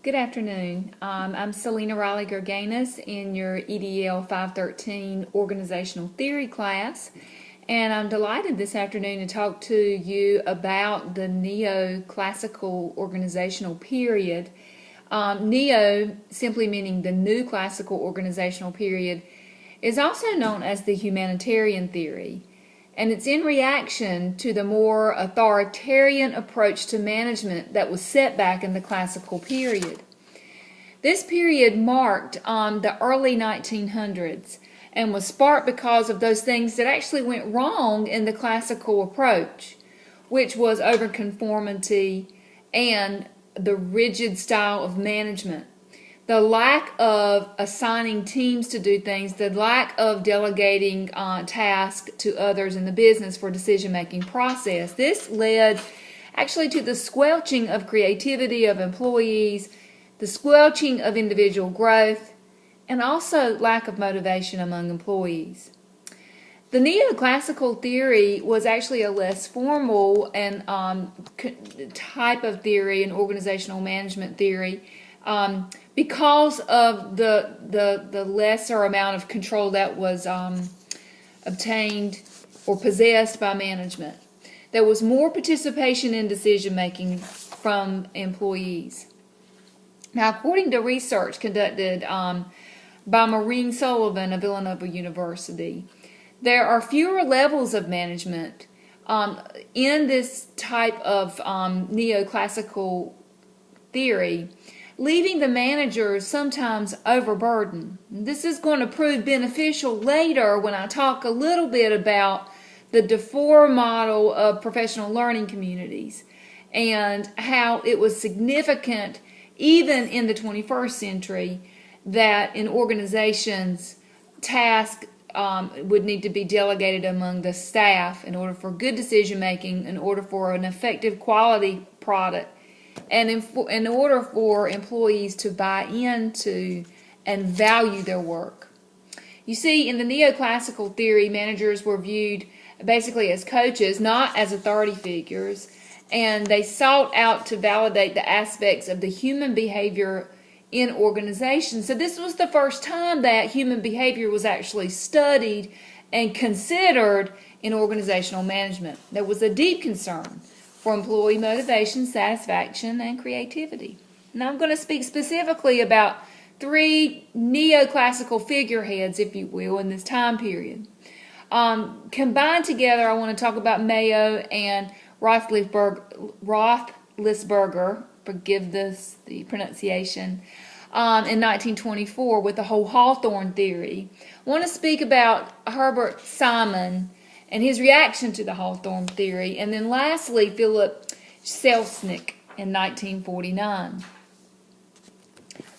Good afternoon. I'm Selena Riley-Gurganus in your EDL 513 Organizational Theory class, and I'm delighted this afternoon to talk to you about the neoclassical organizational period. Neo, simply meaning the new classical organizational period, is also known as the humanitarian theory, and it's in reaction to the more authoritarian approach to management that was set back in the classical period. This period marked the early 1900s and was sparked because of those things that actually went wrong in the classical approach, which was overconformity and the rigid style of management. The lack of assigning teams to do things, the lack of delegating tasks to others in the business for decision-making process. This led actually to the squelching of creativity of employees, the squelching of individual growth, and also lack of motivation among employees. The neoclassical theory was actually a less formal and type of theory, an organizational management theory, because of the lesser amount of control that was obtained or possessed by management. There was more participation in decision-making from employees. Now, according to research conducted by Maureen Sullivan of Villanova University, there are fewer levels of management in this type of neoclassical theory, leaving the managers sometimes overburdened. This is going to prove beneficial later when I talk a little bit about the DeFore model of professional learning communities and how it was significant even in the 21st century that in organizations tasks would need to be delegated among the staff in order for good decision making, in order for an effective quality product, and in order for employees to buy into and value their work. You see, in the neoclassical theory, managers were viewed basically as coaches, not as authority figures, and they sought out to validate the aspects of the human behavior in organizations. So this was the first time that human behavior was actually studied and considered in organizational management. There was a deep concern for employee motivation, satisfaction, and creativity. Now I'm going to speak specifically about three neoclassical figureheads, if you will, in this time period. Combined together, I want to talk about Mayo and Roethlisberger, forgive the pronunciation, in 1924 with the whole Hawthorne theory. I want to speak about Herbert Simon and his reaction to the Hawthorne theory, and then lastly Philip Selznick in 1949.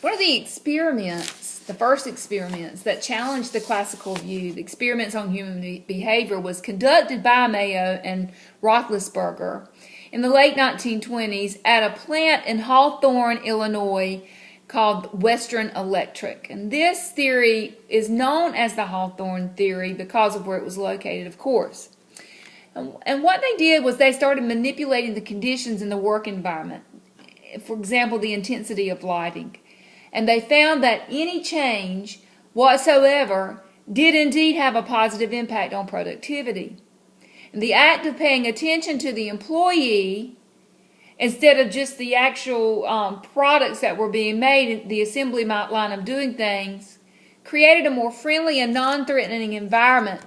One of the experiments, the first experiments that challenged the classical view, the experiments on human behavior, was conducted by Mayo and Roethlisberger in the late 1920s at a plant in Hawthorne, Illinois, called Western Electric. And this theory is known as the Hawthorne theory because of where it was located, of course. And what they did was they started manipulating the conditions in the work environment, for example, the intensity of lighting. And they found that any change whatsoever did indeed have a positive impact on productivity. And the act of paying attention to the employee instead of just the actual products that were being made, the assembly line of doing things, created a more friendly and non-threatening environment,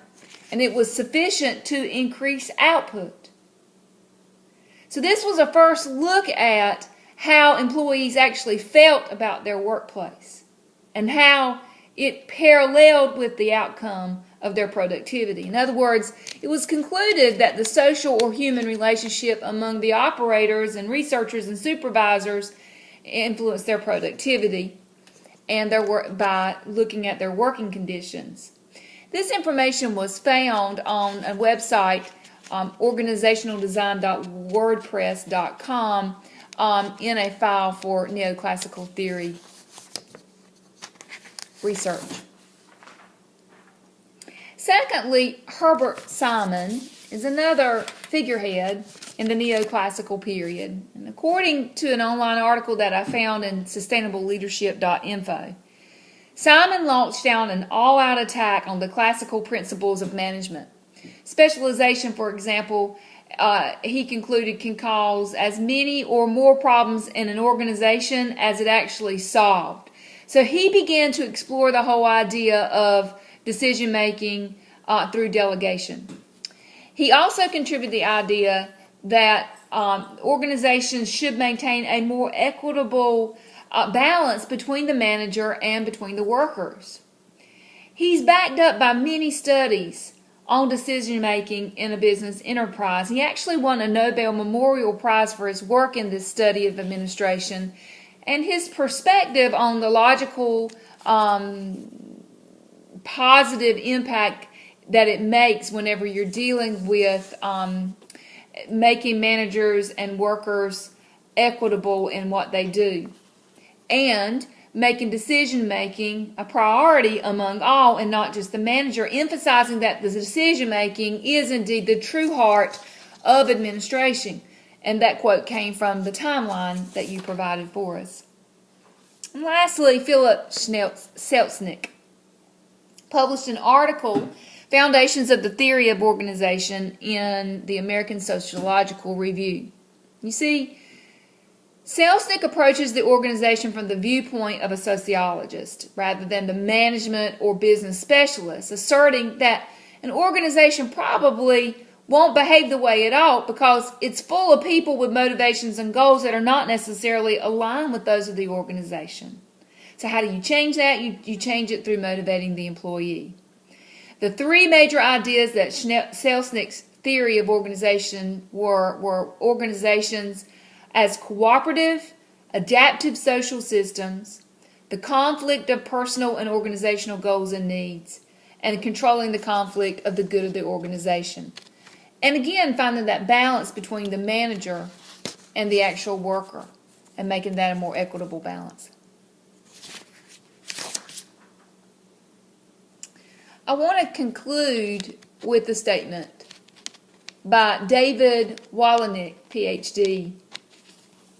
and it was sufficient to increase output. So this was a first look at how employees actually felt about their workplace and how it paralleled with the outcome of their productivity. In other words, it was concluded that the social or human relationship among the operators and researchers and supervisors influenced their productivity and their work by looking at their working conditions. This information was found on a website, organizationaldesign.wordpress.com, in a file for neoclassical theory research. Secondly, Herbert Simon is another figurehead in the neoclassical period. And according to an online article that I found in sustainableleadership.info, Simon launched out an all-out attack on the classical principles of management. Specialization, for example, he concluded, can cause as many or more problems in an organization as it actually solved. So he began to explore the whole idea of decision-making through delegation. He also contributed the idea that organizations should maintain a more equitable balance between the manager and between the workers. He's backed up by many studies on decision-making in a business enterprise. He actually won a Nobel Memorial Prize for his work in this study of administration, and his perspective on the logical, positive impact that it makes whenever you're dealing with making managers and workers equitable in what they do, and making decision-making a priority among all and not just the manager, emphasizing that the decision-making is indeed the true heart of administration. And that quote came from the timeline that you provided for us. And lastly, Philip Selznick published an article, Foundations of the Theory of Organization, in the American Sociological Review. You see, Selznick approaches the organization from the viewpoint of a sociologist rather than the management or business specialist, asserting that an organization probably won't behave the way it ought because it's full of people with motivations and goals that are not necessarily aligned with those of the organization. So how do you change that? You change it through motivating the employee. The three major ideas that Selznick's theory of organization were organizations as cooperative, adaptive social systems, the conflict of personal and organizational goals and needs, and controlling the conflict of the good of the organization. And again, finding that balance between the manager and the actual worker and making that a more equitable balance. I want to conclude with a statement by David Wallenich, PhD,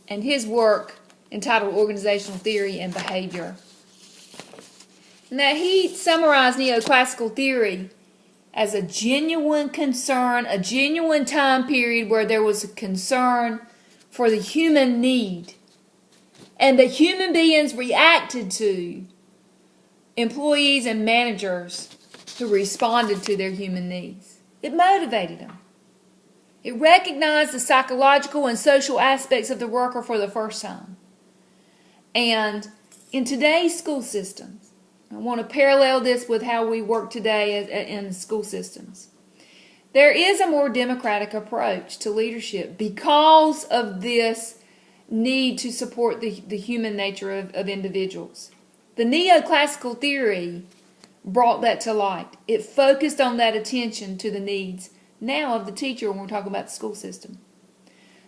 and his work entitled Organizational Theory and Behavior. Now, he summarized neoclassical theory as a genuine concern, a genuine time period where there was a concern for the human need, and that human beings reacted to employees and managers who responded to their human needs. It motivated them. It recognized the psychological and social aspects of the worker for the first time. And in today's school systems, I want to parallel this with how we work today in school systems. There is a more democratic approach to leadership because of this need to support the human nature of individuals. The neoclassical theory brought that to light. It focused on that attention to the needs now of the teacher when we're talking about the school system.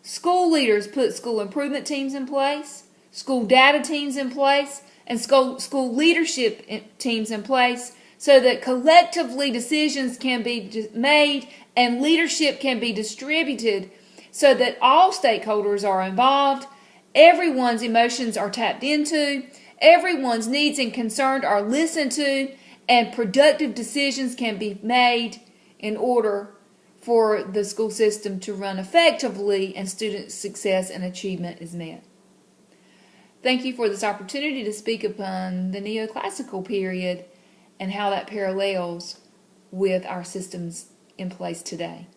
School leaders put school improvement teams in place, school data teams in place, and school leadership teams in place so that collectively decisions can be made and leadership can be distributed so that all stakeholders are involved, everyone's emotions are tapped into, everyone's needs and concerns are listened to, and productive decisions can be made in order for the school system to run effectively and student success and achievement is met. Thank you for this opportunity to speak upon the neoclassical period and how that parallels with our systems in place today.